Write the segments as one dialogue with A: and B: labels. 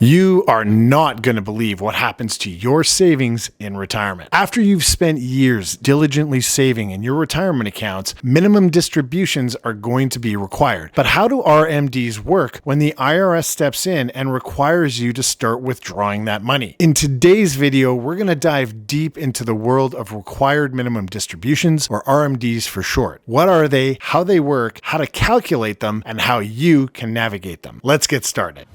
A: You are not going to believe what happens to your savings in retirement. After you've spent years diligently saving in your retirement accounts, minimum distributions are going to be required. But how do RMDs work when the IRS steps in and requires you to start withdrawing that money? In today's video, we're going to dive deep into the world of required minimum distributions, or RMDs for short. What are they, how they work, how to calculate them, and how you can navigate them. Let's get started.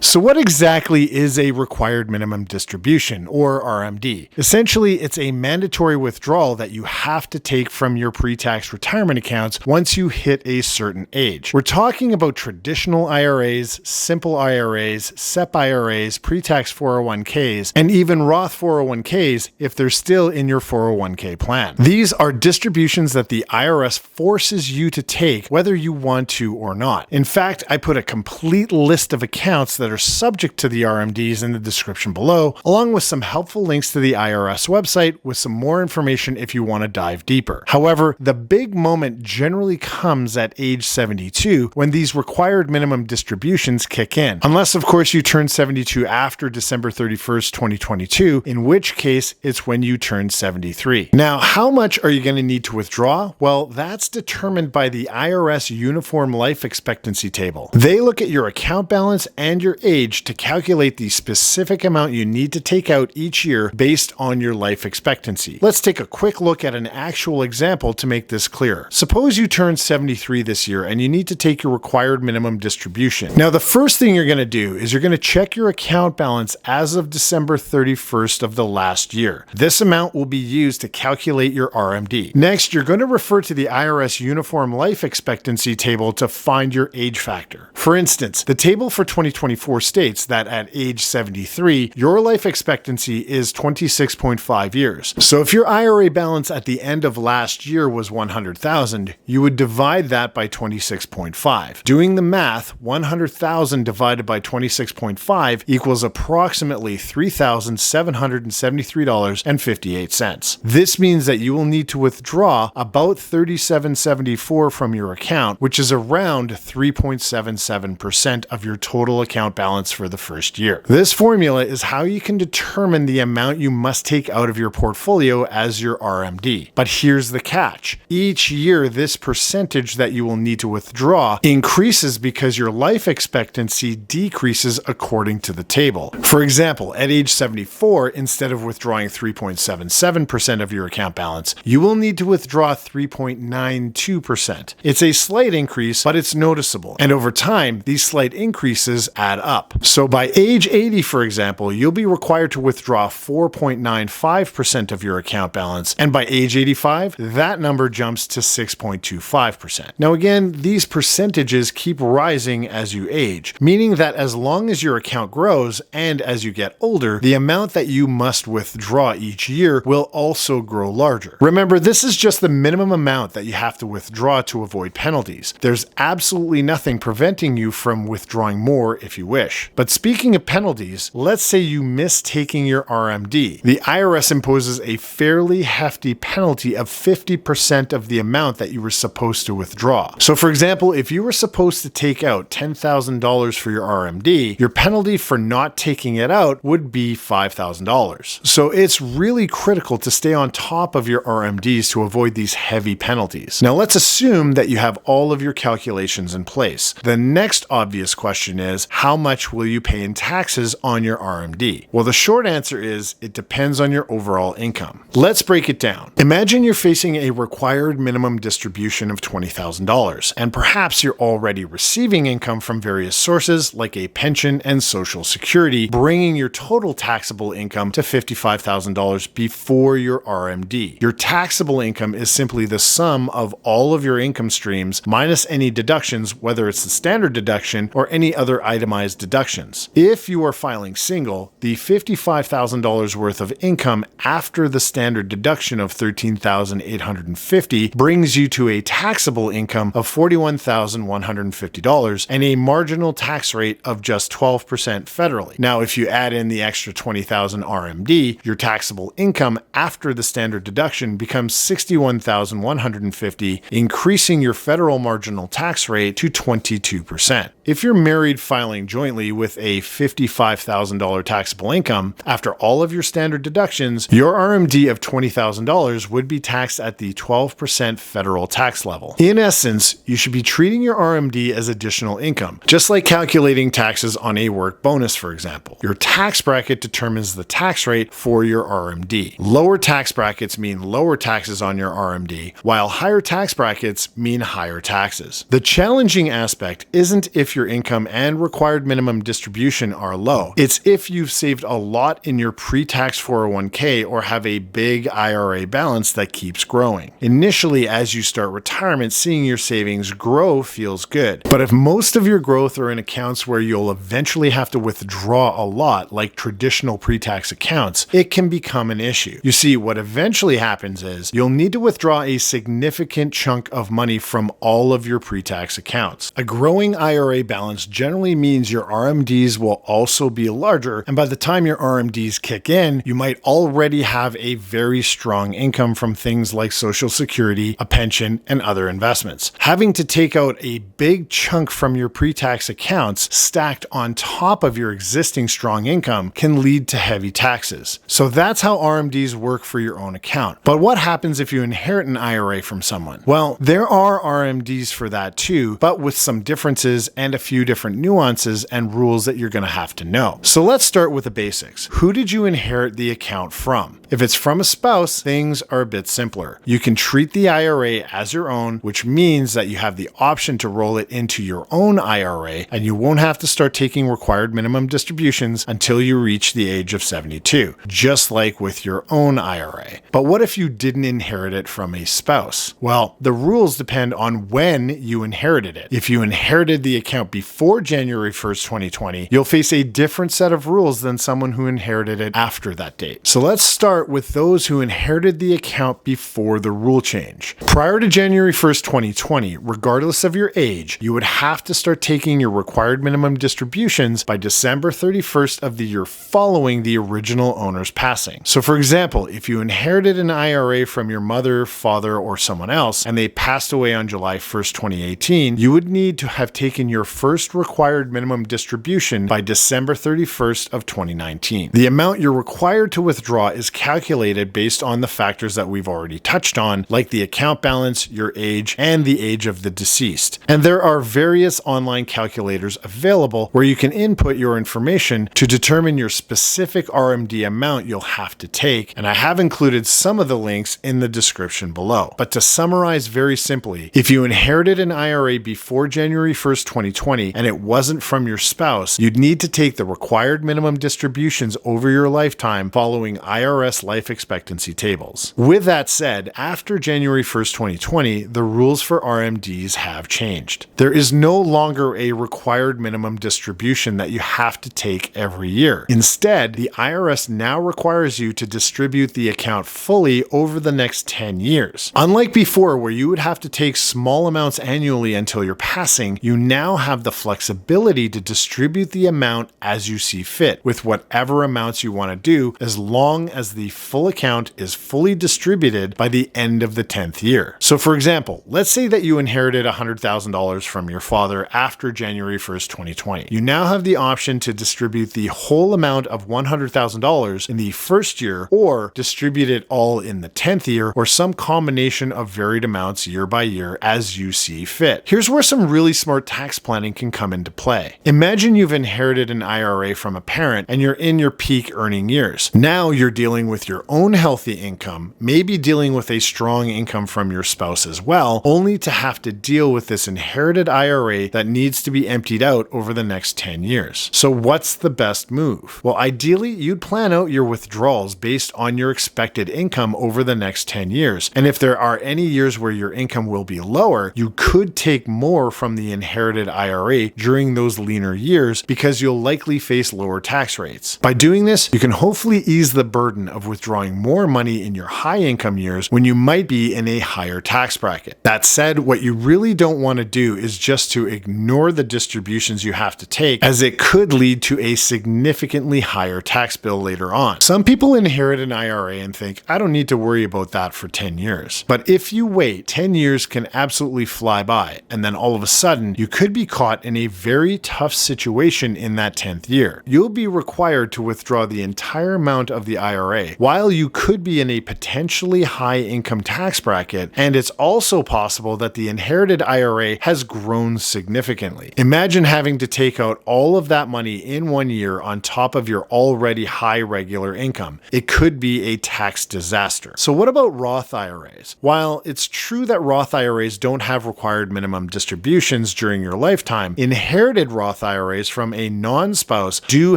A: So what exactly is a required minimum distribution, or RMD? Essentially, it's a mandatory withdrawal that you have to take from your pre-tax retirement accounts once you hit a certain age. We're talking about traditional IRAs, simple IRAs, SEP IRAs, pre-tax 401ks, and even Roth 401ks if they're still in your 401k plan. These are distributions that the IRS forces you to take whether you want to or not. In fact, I put a complete list of accounts that are subject to the RMDs in the description below, along with some helpful links to the IRS website with some more information if you want to dive deeper. However, the big moment generally comes at age 72 when these required minimum distributions kick in. Unless, of course, you turn 72 after December 31st, 2022, in which case it's when you turn 73. Now, how much are you going to need to withdraw? Well, that's determined by the IRS Uniform Life Expectancy Table. They look at your account balance and your age to calculate the specific amount you need to take out each year based on your life expectancy. Let's take a quick look at an actual example to make this clearer. Suppose you turn 73 this year and you need to take your required minimum distribution. Now, the first thing you're going to do is you're going to check your account balance as of December 31st of the last year. This amount will be used to calculate your RMD. Next, you're going to refer to the IRS Uniform Life Expectancy Table to find your age factor. For instance, the table for 2024 states that at age 73, your life expectancy is 26.5 years. So if your IRA balance at the end of last year was 100,000, you would divide that by 26.5. Doing the math, 100,000 divided by 26.5 equals approximately $3,773.58. This means that you will need to withdraw about $37.74 from your account, which is around 3.77% of your total account balance for the first year. This formula is how you can determine the amount you must take out of your portfolio as your RMD. But here's the catch. Each year, this percentage that you will need to withdraw increases because your life expectancy decreases according to the table. For example, at age 74, instead of withdrawing 3.77% of your account balance, you will need to withdraw 3.92%. It's a slight increase, but it's noticeable. And over time, these slight increases add up. So by age 80, for example, you'll be required to withdraw 4.95% of your account balance, and by age 85, that number jumps to 6.25%. Now again, these percentages keep rising as you age, meaning that as long as your account grows and as you get older, the amount that you must withdraw each year will also grow larger. Remember, this is just the minimum amount that you have to withdraw to avoid penalties. There's absolutely nothing preventing you from withdrawing more if you wish. But speaking of penalties, let's say you miss taking your RMD. The IRS imposes a fairly hefty penalty of 50% of the amount that you were supposed to withdraw. So for example, if you were supposed to take out $10,000 for your RMD, your penalty for not taking it out would be $5,000. So it's really critical to stay on top of your RMDs to avoid these heavy penalties. Now let's assume that you have all of your calculations in place. The next obvious question is, how much will you pay in taxes on your RMD? Well, the short answer is it depends on your overall income. Let's break it down. Imagine you're facing a required minimum distribution of $20,000, and perhaps you're already receiving income from various sources like a pension and Social Security, bringing your total taxable income to $55,000 before your RMD. Your taxable income is simply the sum of all of your income streams minus any deductions, whether it's the standard deduction or any other itemized deductions. If you are filing single, the $55,000 worth of income after the standard deduction of $13,850 brings you to a taxable income of $41,150 and a marginal tax rate of just 12% federally. Now, if you add in the extra $20,000 RMD, your taxable income after the standard deduction becomes $61,150, increasing your federal marginal tax rate to 22%. If you're married filing jointly with a $55,000 taxable income, after all of your standard deductions, your RMD of $20,000 would be taxed at the 12% federal tax level. In essence, you should be treating your RMD as additional income, just like calculating taxes on a work bonus, for example. Your tax bracket determines the tax rate for your RMD. Lower tax brackets mean lower taxes on your RMD, while higher tax brackets mean higher taxes. The challenging aspect isn't if your income and required minimum distribution are low. It's if you've saved a lot in your pre-tax 401k or have a big IRA balance that keeps growing. Initially, as you start retirement, seeing your savings grow feels good. But if most of your growth are in accounts where you'll eventually have to withdraw a lot, like traditional pre-tax accounts, it can become an issue. You see, what eventually happens is you'll need to withdraw a significant chunk of money from all of your pre-tax accounts. A growing IRA balance generally means your RMDs will also be larger, and by the time your RMDs kick in, you might already have a very strong income from things like Social Security, a pension, and other investments. Having to take out a big chunk from your pre-tax accounts stacked on top of your existing strong income can lead to heavy taxes. So that's how RMDs work for your own account. But what happens if you inherit an IRA from someone? Well, there are RMDs for that too, but with some differences and a few different nuances and rules that you're going to have to know. So let's start with the basics. Who did you inherit the account from? If it's from a spouse, things are a bit simpler. You can treat the IRA as your own, which means that you have the option to roll it into your own IRA, and you won't have to start taking required minimum distributions until you reach the age of 72, just like with your own IRA. But what if you didn't inherit it from a spouse? Well, the rules depend on when you inherited it. If you inherited the account before January 1st, 2020, you'll face a different set of rules than someone who inherited it after that date. So let's start with those who inherited the account before the rule change. Prior to January 1st, 2020, regardless of your age, you would have to start taking your required minimum distributions by December 31st of the year following the original owner's passing. So for example, if you inherited an IRA from your mother, father, or someone else, and they passed away on July 1st, 2018, you would need to have taken your first required minimum distribution by December 31st of 2019. The amount you're required to withdraw is calculated based on the factors that we've already touched on, like the account balance, your age, and the age of the deceased. And there are various online calculators available where you can input your information to determine your specific RMD amount you'll have to take, and I have included some of the links in the description below. But to summarize very simply, if you inherited an IRA before January 1st, 2020, and it wasn't from your spouse, you'd need to take the required minimum distributions over your lifetime following IRS life expectancy tables. With that said, after January 1st, 2020, the rules for RMDs have changed. There is no longer a required minimum distribution that you have to take every year. Instead, the IRS now requires you to distribute the account fully over the next 10 years. Unlike before, where you would have to take small amounts annually until you're passing, you now have the flexibility to distribute the amount as you see fit, with whatever amounts you want to do, as long as the full account is fully distributed by the end of the 10th year. So for example, let's say that you inherited $100,000 from your father after January 1st, 2020. You now have the option to distribute the whole amount of $100,000 in the first year, or distribute it all in the 10th year, or some combination of varied amounts year by year as you see fit. Here's where some really smart tax planning can come into play. Imagine you've inherited an IRA from a parent and you're in your peak earning years. Now you're dealing with your own healthy income, maybe dealing with a strong income from your spouse as well, only to have to deal with this inherited IRA that needs to be emptied out over the next 10 years. So what's the best move? Well, ideally, you'd plan out your withdrawals based on your expected income over the next 10 years. And if there are any years where your income will be lower, you could take more from the inherited IRA during those leaner sooner years because you'll likely face lower tax rates. By doing this, you can hopefully ease the burden of withdrawing more money in your high income years when you might be in a higher tax bracket. That said, what you really don't want to do is just to ignore the distributions you have to take, as it could lead to a significantly higher tax bill later on. Some people inherit an IRA and think, I don't need to worry about that for 10 years. But if you wait, 10 years can absolutely fly by, and then all of a sudden, you could be caught in a very tough situation in that 10th year. You'll be required to withdraw the entire amount of the IRA, while you could be in a potentially high income tax bracket, and it's also possible that the inherited IRA has grown significantly. Imagine having to take out all of that money in 1 year on top of your already high regular income. It could be a tax disaster. So what about Roth IRAs? While it's true that Roth IRAs don't have required minimum distributions during your lifetime, inherited Roth IRAs from a non-spouse do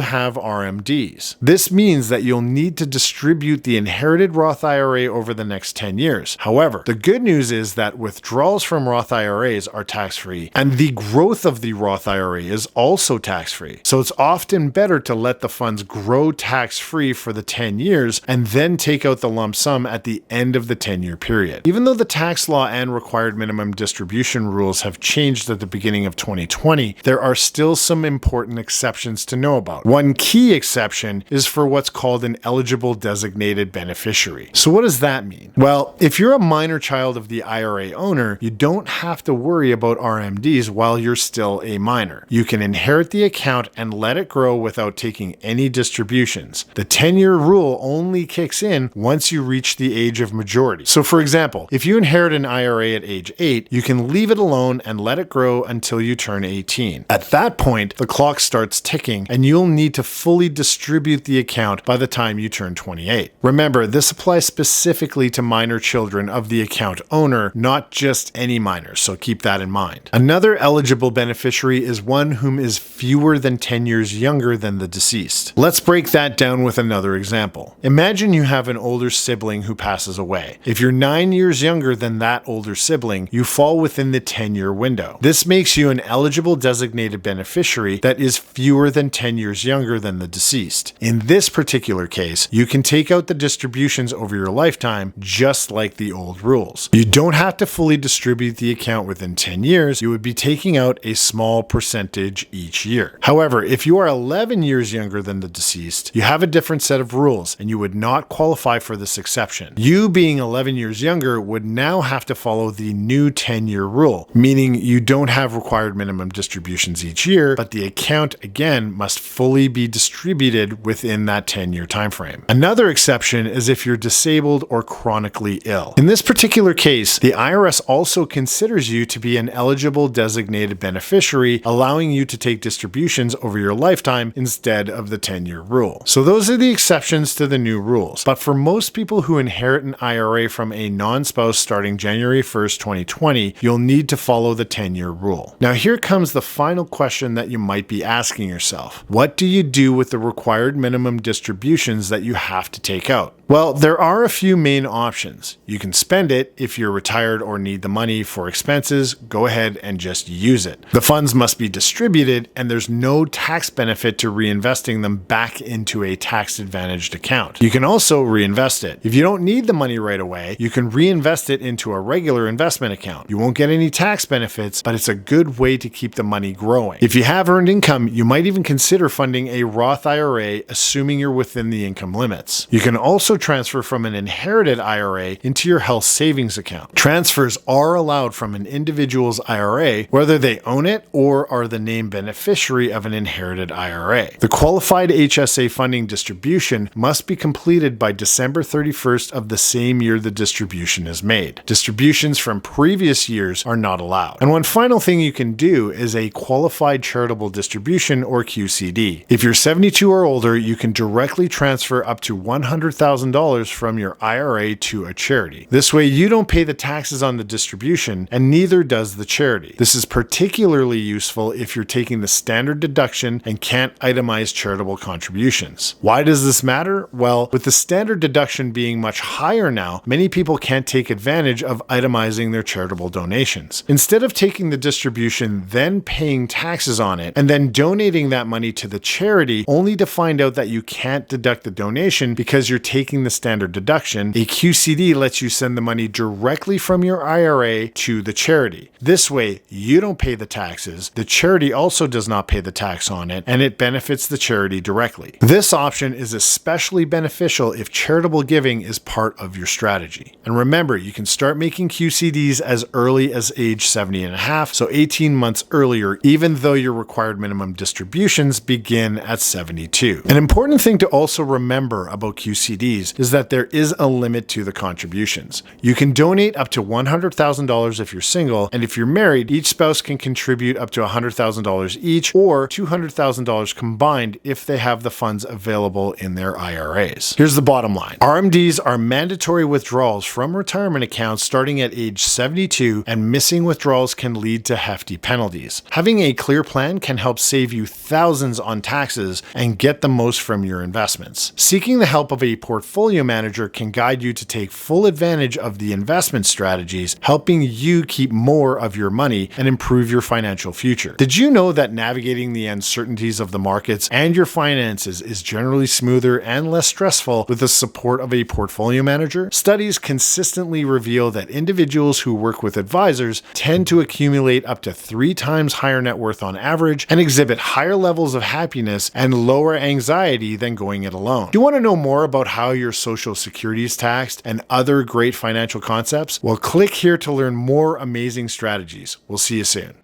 A: have RMDs. This means that you'll need to distribute the inherited Roth IRA over the next 10 years. However, the good news is that withdrawals from Roth IRAs are tax-free, and the growth of the Roth IRA is also tax-free. So it's often better to let the funds grow tax-free for the 10 years and then take out the lump sum at the end of the 10-year period. Even though the tax law and required minimum distribution rules have changed at the beginning of 2020, there are still some important exceptions to know about. One key exception is for what's called an eligible designated beneficiary. So what does that mean? Well, if you're a minor child of the IRA owner, you don't have to worry about RMDs while you're still a minor. You can inherit the account and let it grow without taking any distributions. The 10-year rule only kicks in once you reach the age of majority. So for example, if you inherit an IRA at age 8, you can leave it alone and let it grow until you turn 18. At that point, the clock starts ticking and you'll need to fully distribute the account by the time you turn 28. Remember, this applies specifically to minor children of the account owner, not just any minors, so keep that in mind. Another eligible beneficiary is one whom is fewer than 10 years younger than the deceased. Let's break that down with another example. Imagine you have an older sibling who passes away. If you're 9 years younger than that older sibling, you fall within the 10-year window. This makes you an eligible designated beneficiary that is fewer than 10 years younger than the deceased. In this particular case, you can take out the distributions over your lifetime just like the old rules. You don't have to fully distribute the account within 10 years. You would be taking out a small percentage each year. However, if you are 11 years younger than the deceased, you have a different set of rules and you would not qualify for this exception. You being 11 years younger would now have to follow the new 10-year rule, meaning you don't have required minimum distributions each year, but the account again must fully be distributed within that 10-year time frame. Another exception is if you're disabled or chronically ill. In this particular case, the IRS also considers you to be an eligible designated beneficiary, allowing you to take distributions over your lifetime instead of the 10-year rule. So those are the exceptions to the new rules. But for most people who inherit an IRA from a non-spouse starting January 1st, 2020, you'll need to follow the 10-year rule. Now here comes the final question that you might be asking yourself. What do you do with the required minimum distributions that you have to take out? Well, there are a few main options. You can spend it if you're retired or need the money for expenses. Go ahead and just use it. The funds must be distributed and there's no tax benefit to reinvesting them back into a tax-advantaged account. You can also reinvest it. If you don't need the money right away, you can reinvest it into a regular investment account. You won't get any tax benefits, but it's a good way to keep the money growing. If you have earned income, you might even consider funding a Roth IRA, assuming you're within the income limits. You can also transfer from an inherited IRA into your health savings account. Transfers are allowed from an individual's IRA, whether they own it or are the named beneficiary of an inherited IRA. The qualified HSA funding distribution must be completed by December 31st of the same year the distribution is made. Distributions from previous years are not allowed. And one final thing you can do is a qualified charitable distribution or QCD. If you're 72 or older, you can directly transfer up to $100,000 $100,000 from your IRA to a charity. This way, you don't pay the taxes on the distribution, and neither does the charity. This is particularly useful if you're taking the standard deduction and can't itemize charitable contributions. Why does this matter? Well, with the standard deduction being much higher now, many people can't take advantage of itemizing their charitable donations. Instead of taking the distribution, then paying taxes on it, and then donating that money to the charity, only to find out that you can't deduct the donation because you're taking the standard deduction, a QCD lets you send the money directly from your IRA to the charity. This way, you don't pay the taxes, the charity also does not pay the tax on it, and it benefits the charity directly. This option is especially beneficial if charitable giving is part of your strategy. And remember, you can start making QCDs as early as age 70 and a half, so 18 months earlier, even though your required minimum distributions begin at 72. An important thing to also remember about QCDs is that there is a limit to the contributions. You can donate up to $100,000 if you're single, and if you're married, each spouse can contribute up to $100,000 each, or $200,000 combined if they have the funds available in their IRAs. Here's the bottom line. RMDs are mandatory withdrawals from retirement accounts starting at age 72, and missing withdrawals can lead to hefty penalties. Having a clear plan can help save you thousands on taxes and get the most from your investments. Seeking the help of a portfolio manager can guide you to take full advantage of the investment strategies, helping you keep more of your money and improve your financial future. Did you know that navigating the uncertainties of the markets and your finances is generally smoother and less stressful with the support of a portfolio manager? Studies consistently reveal that individuals who work with advisors tend to accumulate up to 3 times higher net worth on average and exhibit higher levels of happiness and lower anxiety than going it alone. Do you want to know more about how your Social Security is taxed and other great financial concepts? Well, click here to learn more amazing strategies. We'll see you soon.